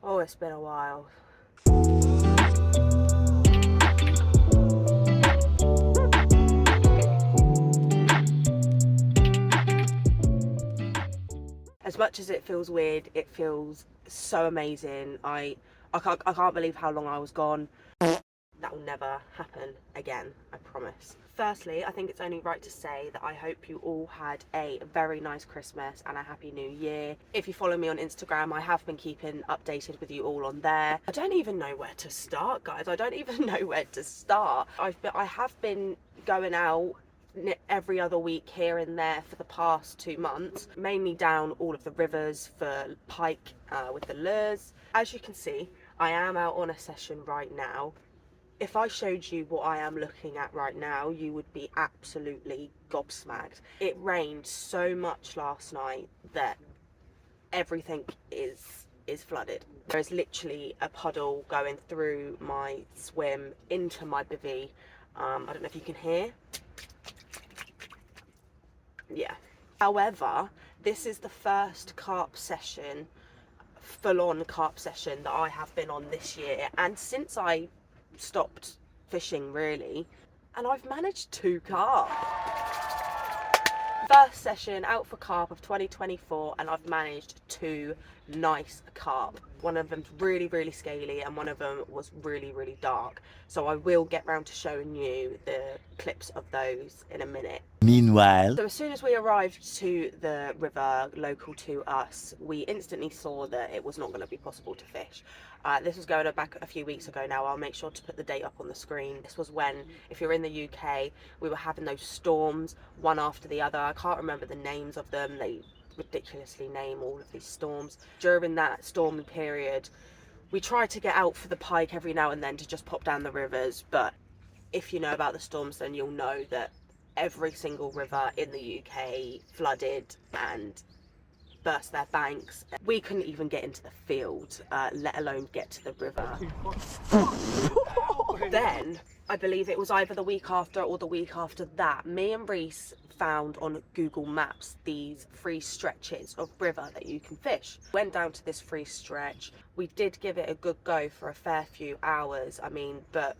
Oh, it's been a while. As much as it feels weird, it feels so amazing. I can't believe how long I was gone. That will never happen again, I promise. Firstly, I think it's only right to say that I hope you all had a very nice Christmas and a happy new year. If you follow me on Instagram, I have been keeping updated with you all on there. I don't even know where to start, guys. I don't even know where to start. I have been going out every other week here and there for the past 2 months, mainly down all of the rivers for pike with the lures. As you can see, I am out on a session right now. If I showed you what I am looking at right now, you would be absolutely gobsmacked. It rained so much last night that everything is flooded. There is literally a puddle going through my swim into my bivvy. I don't know if you can hear. Yeah. However, this is the first carp session, full-on carp session that I have been on this year, and since I stopped fishing really, and I've managed 2 carp. First session out for carp of 2024, and I've managed 2 nice carp. One of them's really, really scaly and one of them was really, really dark. So I will get round to showing you the clips of those in a minute. Meanwhile, So as soon as we arrived to the river local to us, we instantly saw that it was not going to be possible to fish. This was going back a few weeks ago now. I'll make sure to put the date up on the screen. This was when, if you're in the UK, we were having those storms, one after the other. I can't remember the names of them. They ridiculously name all of these storms. During that stormy period, we tried to get out for the pike every now and then to just pop down the rivers, but if you know about the storms, then you'll know that every single river in the UK flooded and burst their banks. We couldn't even get into the field, let alone get to the river. Then, I believe it was either the week after or the week after that, me and Reese found on Google Maps these free stretches of river that you can fish. Went down to this free stretch. We did give it a good go for a fair few hours, but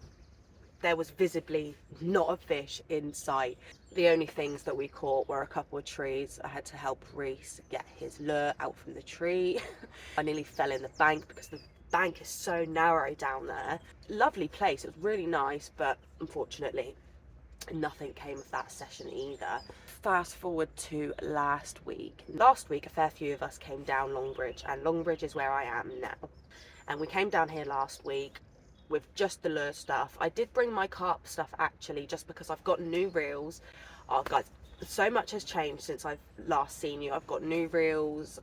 there was visibly not a fish in sight. The only things that we caught were a couple of trees. I had to help Reese get his lure out from the tree. I nearly fell in the bank because the bank is so narrow down there. Lovely place, it was really nice, but unfortunately nothing came of that session either. Fast forward to last week. Last week a fair few of us came down Longbridge, and Longbridge is where I am now. And we came down here last week with just the lure stuff. I did bring my carp stuff actually, just because I've got new reels. Oh guys, so much has changed since I've last seen you. I've got new reels.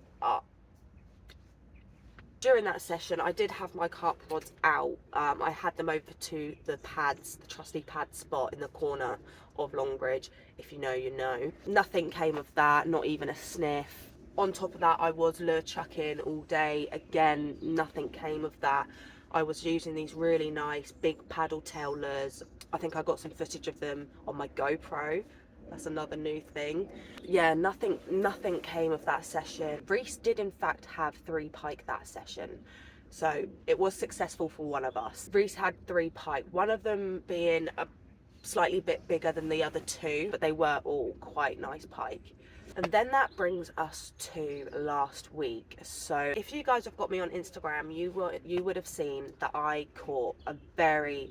During that session, I did have my carp rods out. I had them over to the pads, the trusty pad spot in the corner of Longbridge. If you know, you know. Nothing came of that, not even a sniff. On top of that, I was lure chucking all day. Again, nothing came of that. I was using these really nice big paddle tail lures. I think I got some footage of them on my GoPro. That's another new thing. Yeah, nothing came of that session. Reese did in fact have 3 pike that session, so it was successful for one of us. Reese had 3 pike, one of them being a slightly bit bigger than the other 2, but they were all quite nice pike. And then that brings us to last week. So if you guys have got me on Instagram, you would have seen that I caught a very,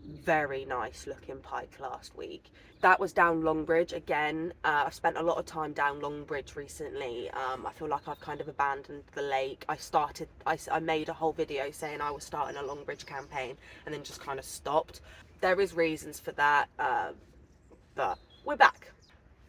very nice looking pike last week. That was down Longbridge again. I've spent a lot of time down Longbridge recently. I feel like I've kind of abandoned the lake. I made a whole video saying I was starting a Longbridge campaign and then just kind of stopped. There is reasons for that, but we're back.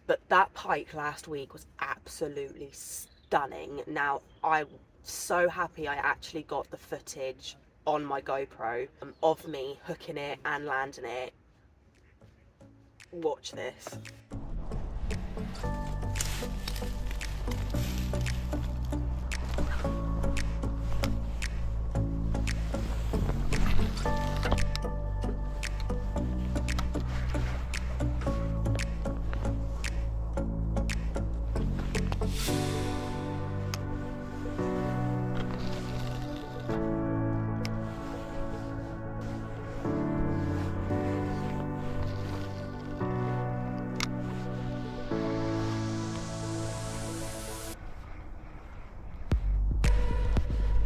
But that pike last week was absolutely stunning. Now, I'm so happy I actually got the footage on my GoPro of me hooking it and landing it. Watch this.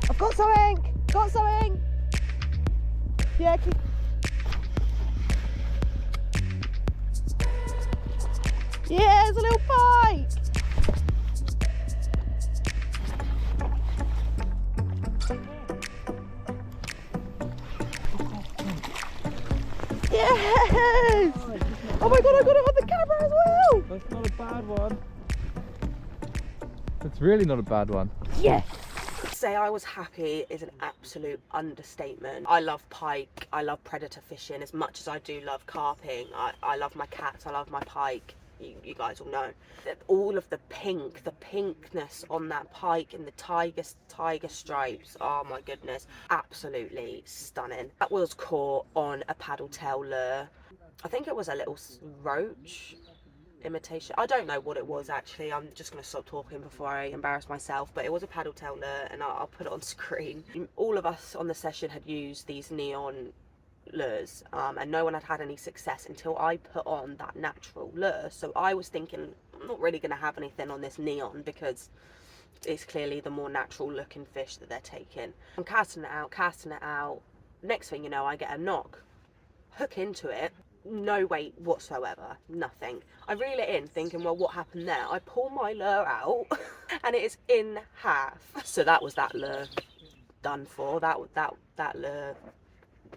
I've got something! Got something! Yeah, keep... Yeah, it's a little pike! Yes! Oh my god, I got it on the camera as well! That's not a bad one. It's really not a bad one. Yes! Say I was happy is an absolute understatement. I love pike, I love predator fishing as much as I do love carping. I love my cats, I love my pike. You guys all know. All of the pinkness on that pike and the tiger stripes, oh my goodness, absolutely stunning. That was caught on a paddle tail lure. I think it was a little roach imitation. I don't know what it was actually. I'm just going to stop talking before I embarrass myself, but it was a paddle tail lure and I'll put it on screen. All of us on the session had used these neon lures and no one had had any success until I put on that natural lure. So I was thinking I'm not really going to have anything on this neon because it's clearly the more natural looking fish that they're taking. I'm casting it out. Next thing you know, I get a knock, hook into it, no weight whatsoever, nothing. I reel it in thinking, well, what happened there? I pull my lure out and it is in half. So that was that lure done for. That lure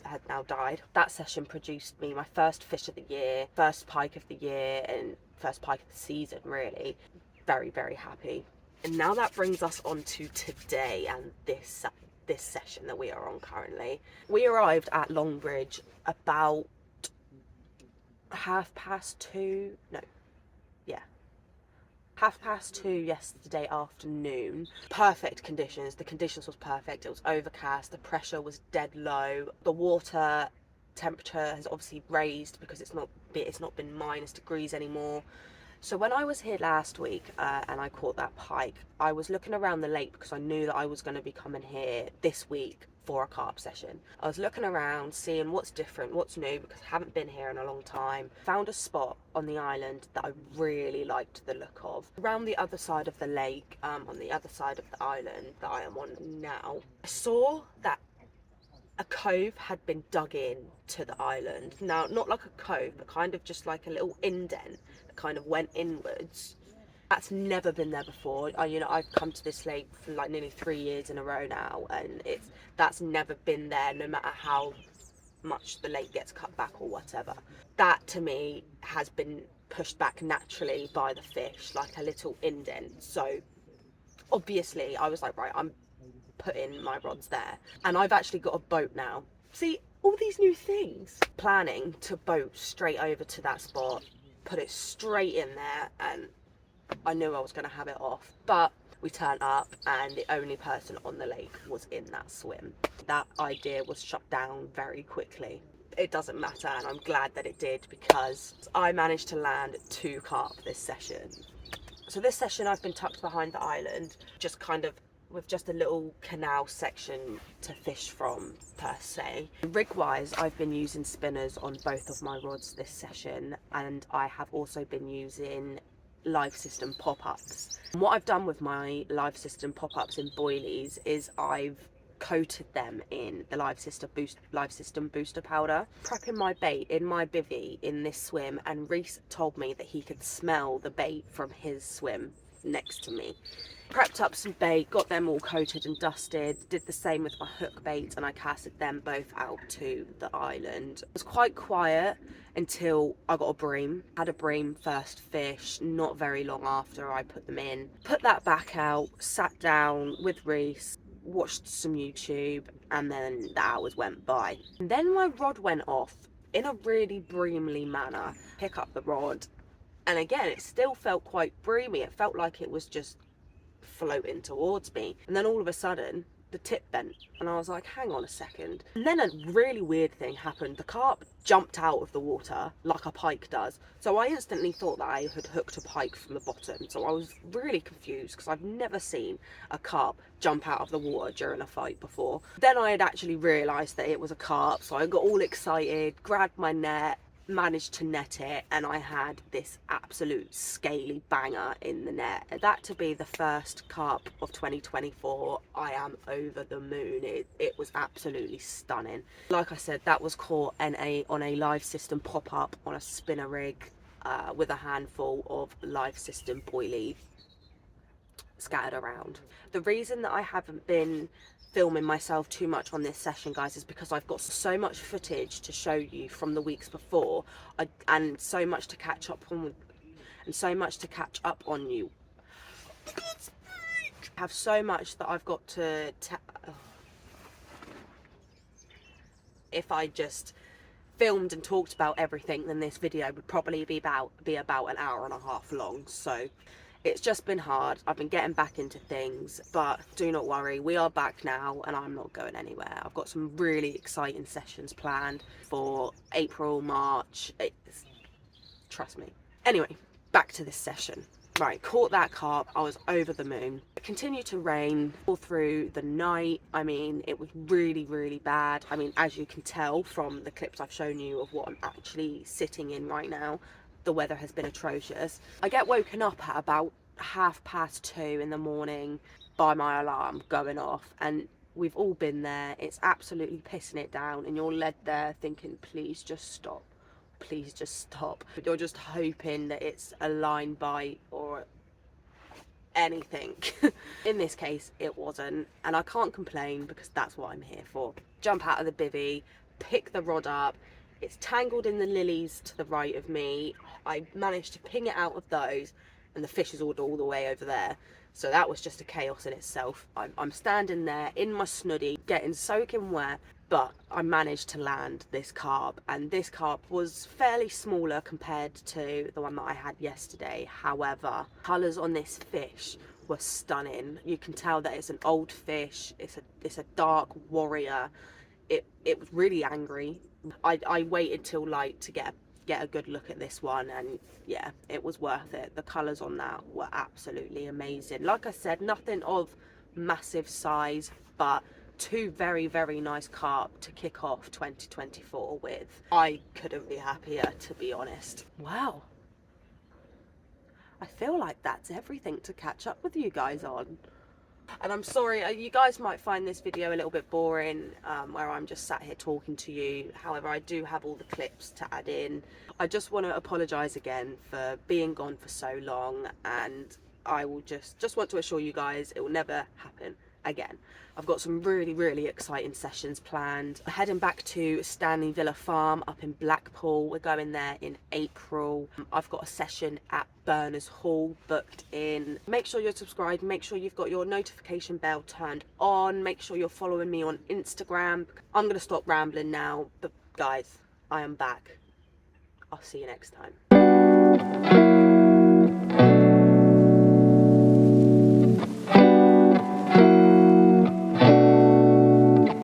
had now died. That session produced me my first fish of the year, first pike of the year, and first pike of the season, really. Very, very happy. And now that brings us on to today and this session that we are on currently. We arrived at Longbridge about 2:30 yesterday afternoon. Perfect conditions. The conditions was perfect. It was overcast. The pressure was dead low. The water temperature has obviously raised because it's not been -degrees anymore. So when I was here last week and I caught that pike, I was looking around the lake because I knew that I was going to be coming here this week for a carp session. I was looking around, seeing what's different, what's new, because I haven't been here in a long time. Found a spot on the island that I really liked the look of. Around the other side of the lake, on the other side of the island that I am on now, I saw that a cove had been dug in to the island. Now, not like a cove, but kind of just like a little indent that kind of went inwards. That's never been there before. I've come to this lake for like nearly 3 years in a row now, and that's never been there, no matter how much the lake gets cut back or whatever. That to me has been pushed back naturally by the fish, like a little indent. So obviously I was like, right, I'm putting my rods there, and I've actually got a boat now. See, all these new things. Planning to boat straight over to that spot, put it straight in there, and I knew I was going to have it off, but we turned up and the only person on the lake was in that swim. That idea was shut down very quickly. It doesn't matter, and I'm glad that it did, because I managed to land 2 carp this session. So this session I've been tucked behind the island, just kind of with just a little canal section to fish from per se. Rig wise, I've been using spinners on both of my rods this session, and I have also been using live system pop-ups. What I've done with my live system pop-ups in boilies is I've coated them in the live system booster powder, prepping my bait in my bivvy in this swim, and Reese told me that he could smell the bait from his swim next to me. Prepped up some bait, got them all coated and dusted, did the same with my hook bait, and I casted them both out to the island. It was quite quiet until I got a bream. Had a bream first fish not very long after I put them in. Put that back out, sat down with Reese, watched some YouTube, and then the hours went by. And then my rod went off in a really breamly manner. Pick up the rod, and again it still felt quite breamy. It felt like it was just floating towards me, and then all of a sudden the tip bent, and I was like, hang on a second. And then a really weird thing happened. The carp jumped out of the water like a pike does. So I instantly thought that I had hooked a pike from the bottom. So I was really confused because I've never seen a carp jump out of the water during a fight before. Then I had actually realised that it was a carp, so I got all excited, grabbed my net, managed to net it, and I had this absolute scaly banger in the net. That to be the first carp of 2024, I am over the moon. It was absolutely stunning. Like I said, that was caught on a live system pop-up on a spinner rig with a handful of live system boilies scattered around. The reason that I haven't been filming myself too much on this session, guys, is because I've got so much footage to show you from the weeks before, and so much to catch up on, you. I have so much that I've got to if I just filmed and talked about everything, then this video would probably be about an hour and a half long. So it's just been hard. I've been getting back into things, but do not worry, we are back now and I'm not going anywhere. I've got some really exciting sessions planned for April, March. Trust me. Anyway, back to this session. Right, caught that carp. I was over the moon. It continued to rain all through the night. I mean, it was really, really bad. I mean, as you can tell from the clips I've shown you of what I'm actually sitting in right now, the weather has been atrocious. I get woken up at about 2:30 in the morning by my alarm going off, and we've all been there. It's absolutely pissing it down, and you're led there thinking, please just stop. Please just stop. But you're just hoping that it's a line bite or anything. In this case, it wasn't, and I can't complain because that's what I'm here for. Jump out of the bivvy, pick the rod up. It's tangled in the lilies to the right of me. I managed to ping it out of those, and the fish is all the way over there. So that was just a chaos in itself. I'm standing there in my snuddy, getting soaking wet, but I managed to land this carp, and this carp was fairly smaller compared to the one that I had yesterday. However, colours on this fish were stunning. You can tell that it's an old fish. It's a dark warrior. It was really angry. I waited till light to get a good look at this one, and yeah, it was worth it. The colours on that were absolutely amazing. Like I said, nothing of massive size, but two very, very nice carp to kick off 2024 with. I couldn't be happier, to be honest. Wow. I feel like that's everything to catch up with you guys on. And I'm sorry, you guys might find this video a little bit boring, where I'm just sat here talking to you. However, I do have all the clips to add in. I just want to apologise again for being gone for so long, and I will just want to assure you guys it will never happen again. I've got some really, really exciting sessions planned. We're heading back to Stanley Villa Farm up in Blackpool. We're going there in April. I've got a session at Berners Hall booked in. Make sure you're subscribed. Make sure you've got your notification bell turned on. Make sure you're following me on Instagram. I'm going to stop rambling now, but guys, I am back. I'll see you next time.